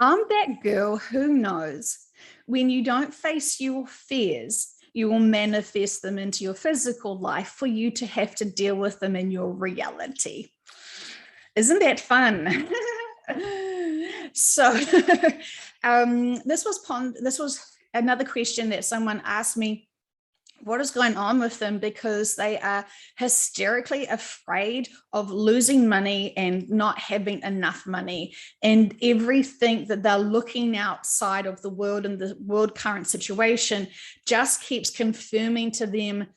I'm that girl who knows when you don't face your fears, you will manifest them into your physical life for you to have to deal with them in your reality. Isn't that fun? So this was another question that someone asked me, what is going on with them, because they are hysterically afraid of losing money and not having enough money, and everything that they're looking outside of the world and the world current situation just keeps confirming to them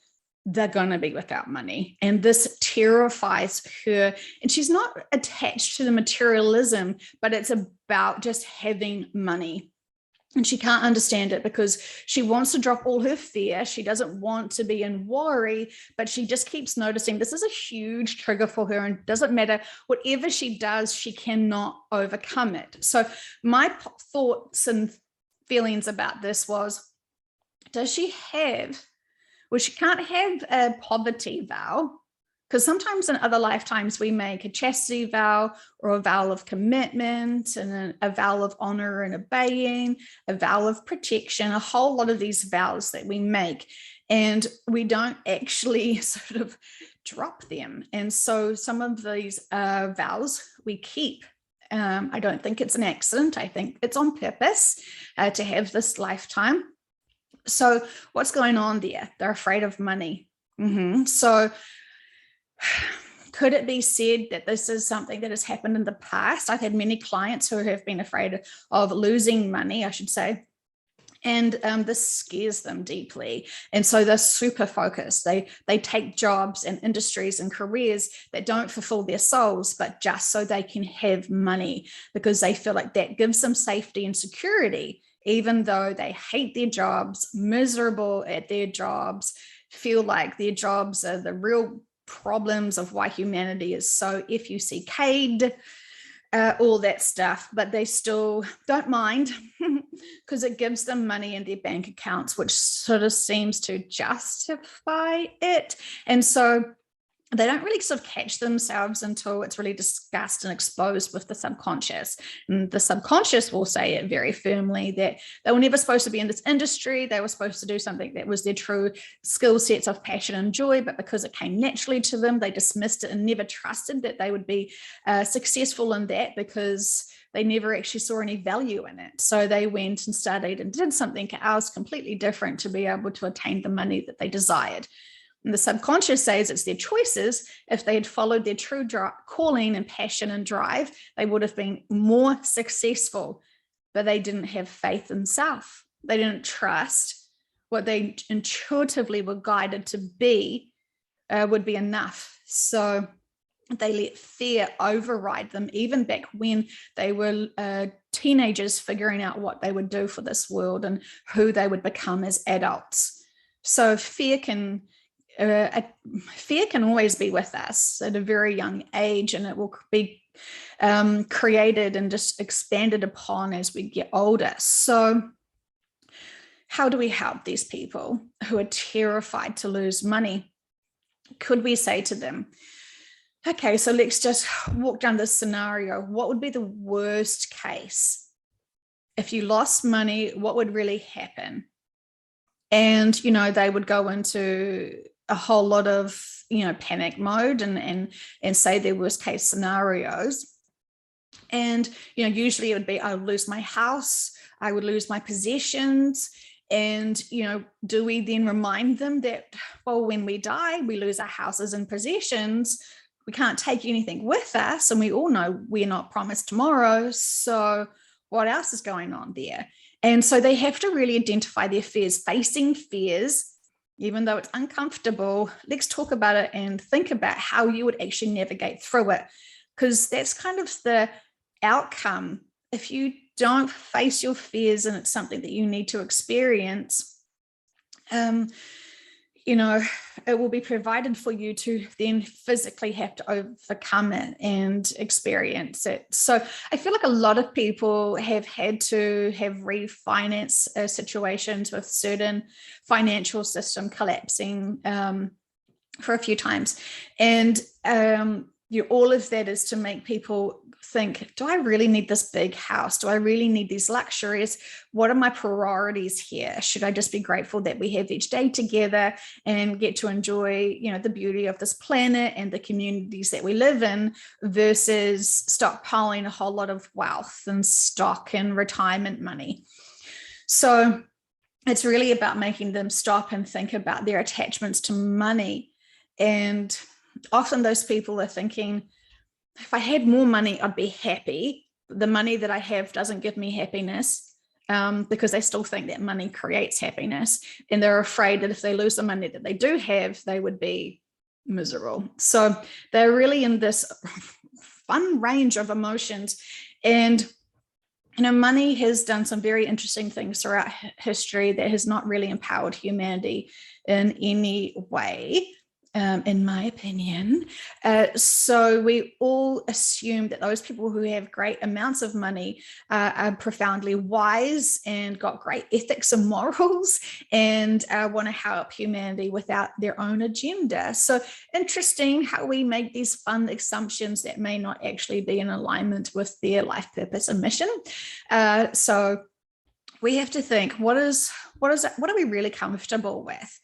they're going to be without money. And this terrifies her. And she's not attached to the materialism, but it's about just having money. And she can't understand it because she wants to drop all her fear. She doesn't want to be in worry, but she just keeps noticing this is a huge trigger for her, and it doesn't matter. Whatever she does, she cannot overcome it. So my thoughts and feelings about this was, does she have, well, she can't have a poverty vow, because sometimes in other lifetimes we make a chastity vow or a vow of commitment and a vow of honor and obeying, a vow of protection, a whole lot of these vows that we make, and we don't actually sort of drop them. And so some of these vows we keep. I don't think it's an accident. I think it's on purpose to have this lifetime. So what's going on there? They're afraid of money. So could it be said that this is something that has happened in the past? I've had many clients who have been afraid of losing money, I should say, and this scares them deeply. And so they're super focused. They take jobs and industries and careers that don't fulfill their souls, but just so they can have money, because they feel like that gives them safety and security, even though they hate their jobs, miserable at their jobs, feel like their jobs are the real problems of why humanity is so FUCK'd, all that stuff, but they still don't mind because it gives them money in their bank accounts, which sort of seems to justify it. And so they don't really sort of catch themselves until it's really discussed and exposed with the subconscious. And the subconscious will say it very firmly that they were never supposed to be in this industry. They were supposed to do something that was their true skill sets of passion and joy, but because it came naturally to them, they dismissed it and never trusted that they would be successful in that, because they never actually saw any value in it. So they went and studied and did something else completely different to be able to attain the money that they desired. And the subconscious says it's their choices. If they had followed their true calling and passion and drive, they would have been more successful, but they didn't have faith in self. They didn't trust what they intuitively were guided to be would be enough. So they let fear override them, even back when they were teenagers figuring out what they would do for this world and who they would become as adults. So fear can always be with us at a very young age, and it will be created and just expanded upon as we get older. So how do we help these people who are terrified to lose money? Could we say to them, okay, so let's just walk down this scenario. What would be the worst case? If you lost money, what would really happen? And, they would go into a whole lot of, panic mode and say their worst case scenarios. And, usually it would be, I would lose my house, I would lose my possessions. And, do we then remind them that, well, when we die, we lose our houses and possessions, we can't take anything with us. And we all know we're not promised tomorrow. So what else is going on there? And so they have to really identify their fears. Facing fears, even though it's uncomfortable, let's talk about it and think about how you would actually navigate through it, because that's kind of the outcome. If you don't face your fears and it's something that you need to experience, it will be provided for you to then physically have to overcome it and experience it. So I feel like a lot of people have had to have refinance situations with certain financial system collapsing for a few times. And all of that is to make people think, do I really need this big house? Do I really need these luxuries? What are my priorities here? Should I just be grateful that we have each day together and get to enjoy, the beauty of this planet and the communities that we live in, versus stockpiling a whole lot of wealth and stock and retirement money? So it's really about making them stop and think about their attachments to money. And often those people are thinking, if I had more money, I'd be happy. The money that I have doesn't give me happiness, because they still think that money creates happiness. And they're afraid that if they lose the money that they do have, they would be miserable. So they're really in this fun range of emotions. And money has done some very interesting things throughout history that has not really empowered humanity in any way, in my opinion. So we all assume that those people who have great amounts of money are profoundly wise and got great ethics and morals, and want to help humanity without their own agenda. So interesting how we make these fun assumptions that may not actually be in alignment with their life purpose and mission. So we have to think, what are we really comfortable with?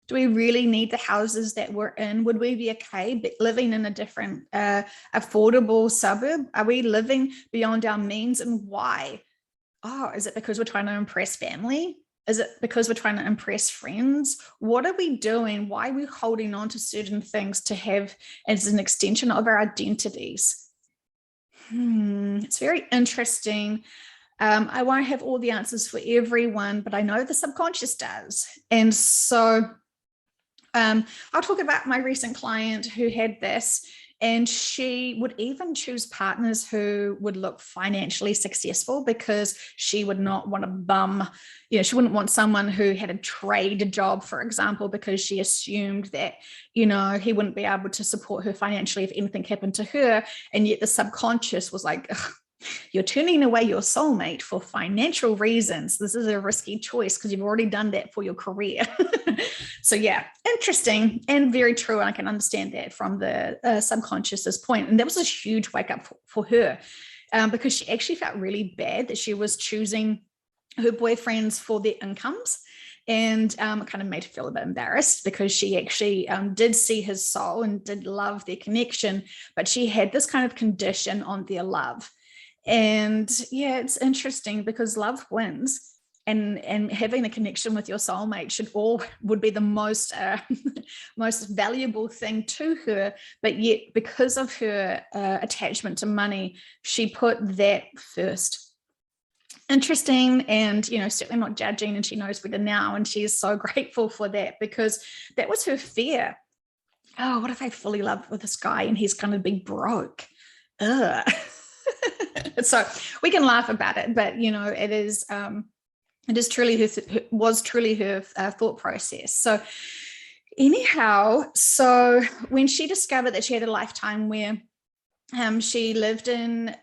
Do we really need the houses that we're in? Would we be okay living in a different affordable suburb? Are we living beyond our means, and why? Oh, is it because we're trying to impress family? Is it because we're trying to impress friends? What are we doing? Why are we holding on to certain things to have as an extension of our identities? It's very interesting. I won't have all the answers for everyone, but I know the subconscious does. And so I'll talk about my recent client who had this, and she would even choose partners who would look financially successful, because she would not want a bum. She wouldn't want someone who had a trade job, for example, because she assumed that, he wouldn't be able to support her financially if anything happened to her. And yet the subconscious was like, you're turning away your soulmate for financial reasons. This is a risky choice because you've already done that for your career. So yeah, interesting and very true. And I can understand that from the subconscious's point. And that was a huge wake up for her, because she actually felt really bad that she was choosing her boyfriends for their incomes. And it kind of made her feel a bit embarrassed, because she actually did see his soul and did love their connection, but she had this kind of condition on their love. And yeah, it's interesting because love wins, and having a connection with your soulmate would be the most most valuable thing to her. But yet, because of her attachment to money, she put that first. Interesting. And certainly not judging, and she knows better now, and she is so grateful for that, because that was her fear. Oh, what if I fully love with this guy and he's going to be broke? Ugh. So we can laugh about it, but it is truly was truly her thought process. So anyhow, so when she discovered that she had a lifetime where she lived in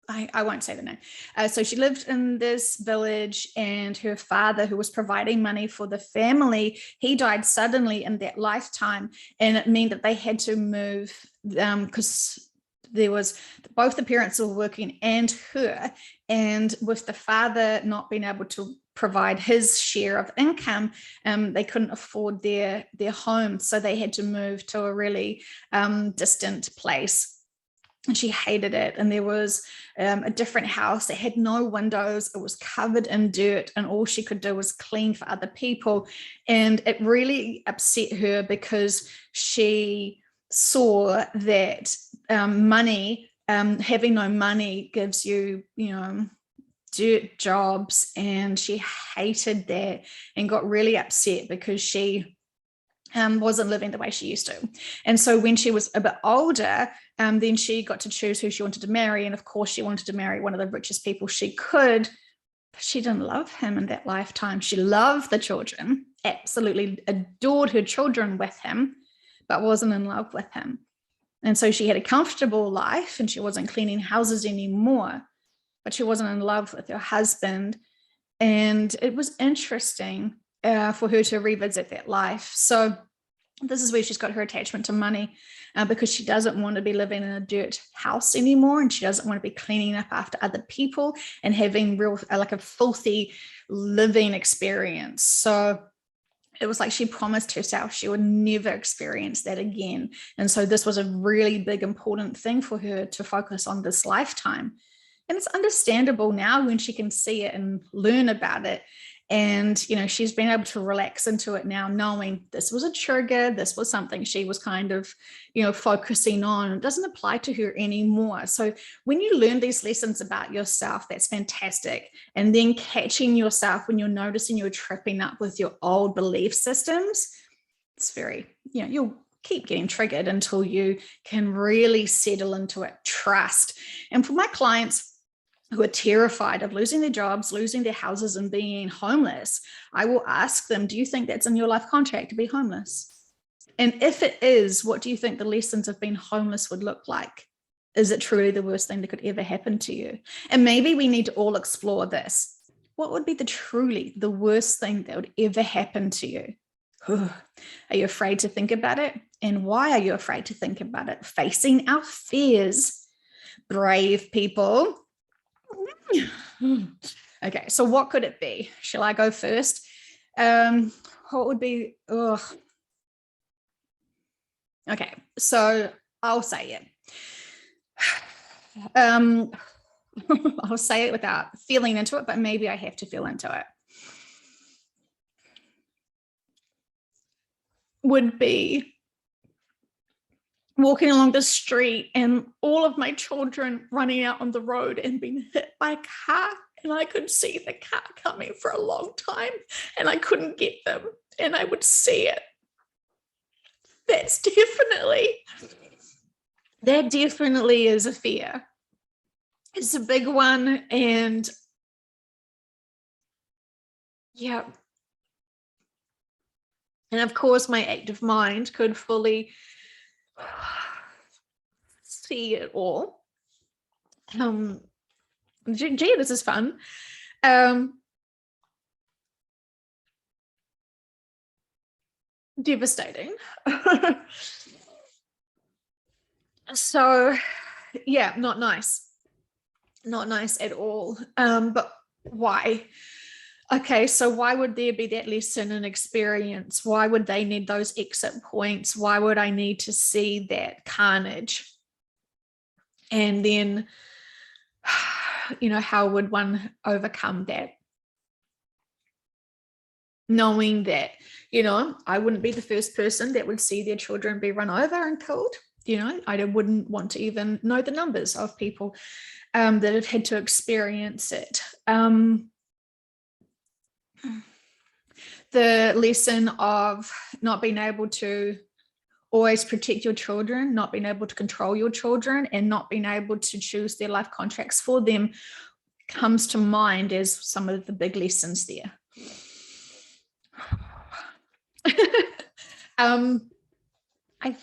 I won't say the name. So she lived in this village, and her father, who was providing money for the family, he died suddenly in that lifetime, and it meant that they had to move because there was both the parents were working and her, and with the father not being able to provide his share of income, they couldn't afford their home, so they had to move to a really distant place. And she hated it. And there was a different house that had no windows. It was covered in dirt, and all she could do was clean for other people. And it really upset her, because she saw that money, having no money gives you, dirt jobs. And she hated that and got really upset, because she wasn't living the way she used to. And so when she was a bit older, then she got to choose who she wanted to marry. And of course, she wanted to marry one of the richest people she could, but she didn't love him in that lifetime. She loved the children, absolutely adored her children with him, but wasn't in love with him. And so she had a comfortable life, and she wasn't cleaning houses anymore, but she wasn't in love with her husband. And it was interesting for her to revisit that life. So This is where she's got her attachment to money, because she doesn't want to be living in a dirt house anymore, and she doesn't want to be cleaning up after other people and having real like a filthy living experience. So it was like she promised herself she would never experience that again. And so this was a really big, important thing for her to focus on this lifetime. And it's understandable now when she can see it and learn about it. And, she's been able to relax into it now, knowing this was a trigger. This was something she was kind of, focusing on. It doesn't apply to her anymore. So when you learn these lessons about yourself, that's fantastic. And then catching yourself when you're noticing you're tripping up with your old belief systems, it's very, you'll keep getting triggered until you can really settle into it, trust. And for my clients who are terrified of losing their jobs, losing their houses, and being homeless, I will ask them, do you think that's in your life contract to be homeless? And if it is, what do you think the lessons of being homeless would look like? Is it truly the worst thing that could ever happen to you? And maybe we need to all explore this. What would be truly the worst thing that would ever happen to you? Are you afraid to think about it? And why are you afraid to think about it? Facing our fears. Brave people. Okay, so what could it be? Shall I go first? What would be, okay, so I'll say it. I'll say it without feeling into it, but maybe I have to feel into it. Would be walking along the street and all of my children running out on the road and being hit by a car, and I could see the car coming for a long time and I couldn't get them, and I would see it. That definitely is a fear. It's a big one. And yeah. And of course, my active mind could fully see it all. Gee, this is fun. Devastating. So yeah, not nice at all. But why? Okay, so why would there be that lesson and experience? Why would they need those exit points? Why would I need to see that carnage? And then, how would one overcome that? Knowing that, I wouldn't be the first person that would see their children be run over and killed. I wouldn't want to even know the numbers of people that have had to experience it. The lesson of not being able to always protect your children, not being able to control your children, and not being able to choose their life contracts for them comes to mind as some of the big lessons there. I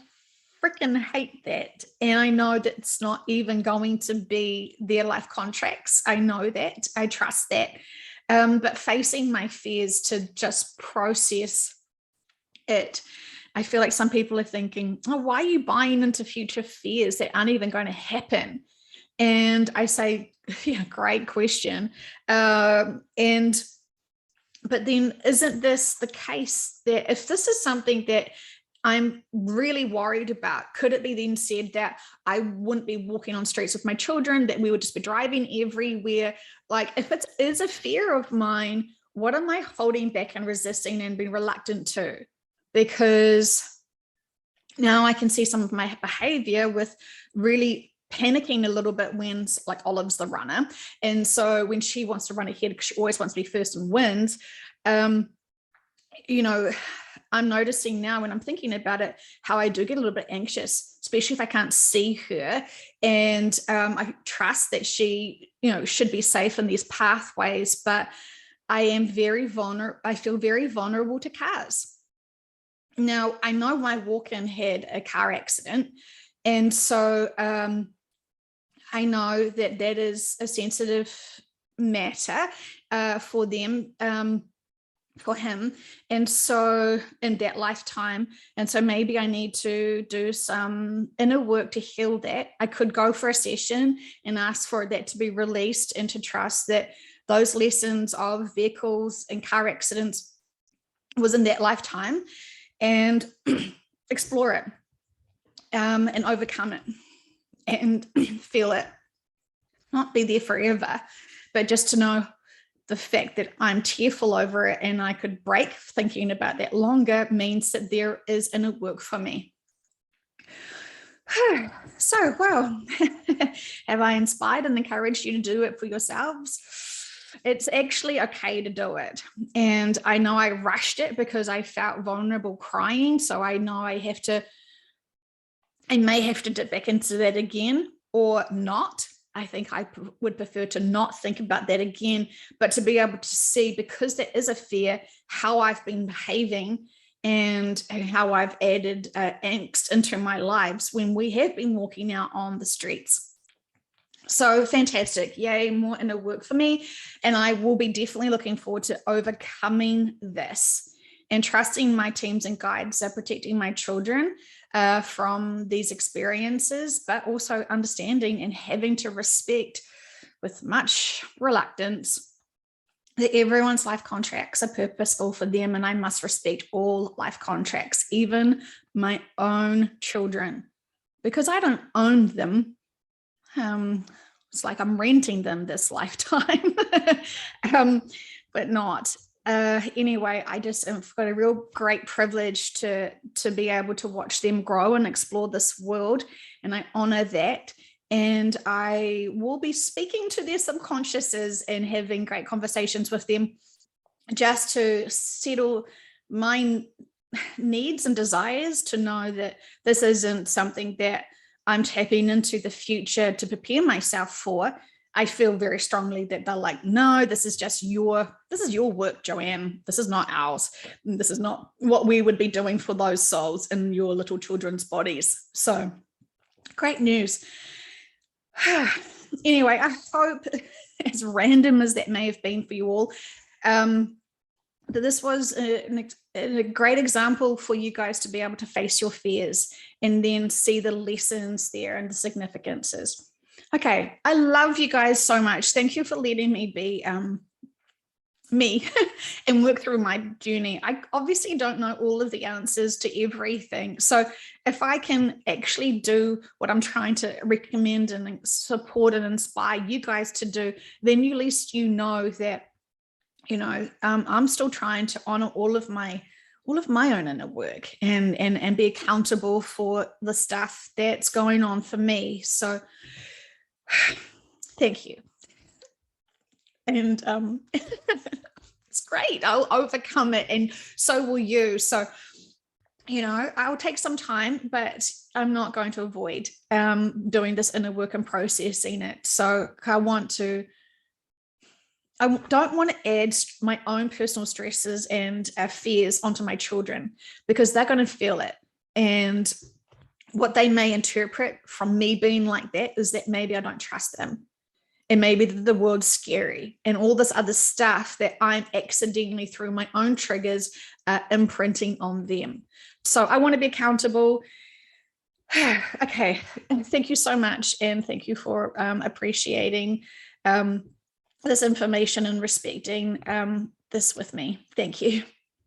freaking hate that. And I know that it's not even going to be their life contracts. I know that. I trust that. But facing my fears to just process it, I feel like some people are thinking, oh, why are you buying into future fears that aren't even going to happen? And I say, yeah, great question. But then isn't this the case that if this is something that I'm really worried about, could it be then said that I wouldn't be walking on streets with my children, that we would just be driving everywhere? Like, if it is a fear of mine, what am I holding back and resisting and being reluctant to? Because now I can see some of my behavior with really panicking a little bit when, like, Olive's the runner. And so when she wants to run ahead, because she always wants to be first and wins, I'm noticing now when I'm thinking about it, how I do get a little bit anxious, especially if I can't see her. And I trust that she, should be safe in these pathways, but I am very vulnerable. I feel very vulnerable to cars. Now, I know my walk-in had a car accident. And so I know that that is a sensitive matter for them. for him. And so in that lifetime, and so maybe I need to do some inner work to heal that. I could go for a session and ask for that to be released, and to trust that those lessons of vehicles and car accidents was in that lifetime, and explore it, and overcome it, and feel it. Not be there forever, but just to know the fact that I'm tearful over it and I could break thinking about that longer means that there is inner work for me. So, well, have I inspired and encouraged you to do it for yourselves? It's actually okay to do it. And I know I rushed it because I felt vulnerable crying. So I know I may have to dip back into that again, or not. I think I would prefer to not think about that again, but to be able to see, because there is a fear, how I've been behaving and how I've added angst into my lives when we have been walking out on the streets. So fantastic. Yay, more inner work for me. And I will be definitely looking forward to overcoming this and trusting my teams and guides, protecting my children from these experiences, but also understanding and having to respect with much reluctance that everyone's life contracts are purposeful for them, and I must respect all life contracts, even my own children, because I don't own them. It's like I'm renting them this lifetime, but not. Anyway, I just have got a real great privilege to be able to watch them grow and explore this world, and I honor that. And I will be speaking to their subconsciouses and having great conversations with them, just to settle my needs and desires, to know that this isn't something that I'm tapping into the future to prepare myself for. I feel very strongly that they're like, no, this is your work, Joanne. This is not ours. This is not what we would be doing for those souls in your little children's bodies. So great news. Anyway, I hope, as random as that may have been for you all, that this was a great example for you guys to be able to face your fears and then see the lessons there and the significances. Okay, I love you guys so much. Thank you for letting me be me and work through my journey. I obviously don't know all of the answers to everything. So if I can actually do what I'm trying to recommend and support and inspire you guys to do, then at least you know that, I'm still trying to honor all of my own inner work and be accountable for the stuff that's going on for me. So thank you. And it's great. I'll overcome it, and so will you. So, I'll take some time, but I'm not going to avoid doing this inner work and processing it. So I don't want to add my own personal stresses and fears onto my children, because they're going to feel it. And what they may interpret from me being like that is that maybe I don't trust them, and maybe the world's scary, and all this other stuff that I'm accidentally, through my own triggers, imprinting on them. So I want to be accountable. Okay. Thank you so much. And thank you for appreciating this information and respecting this with me. Thank you.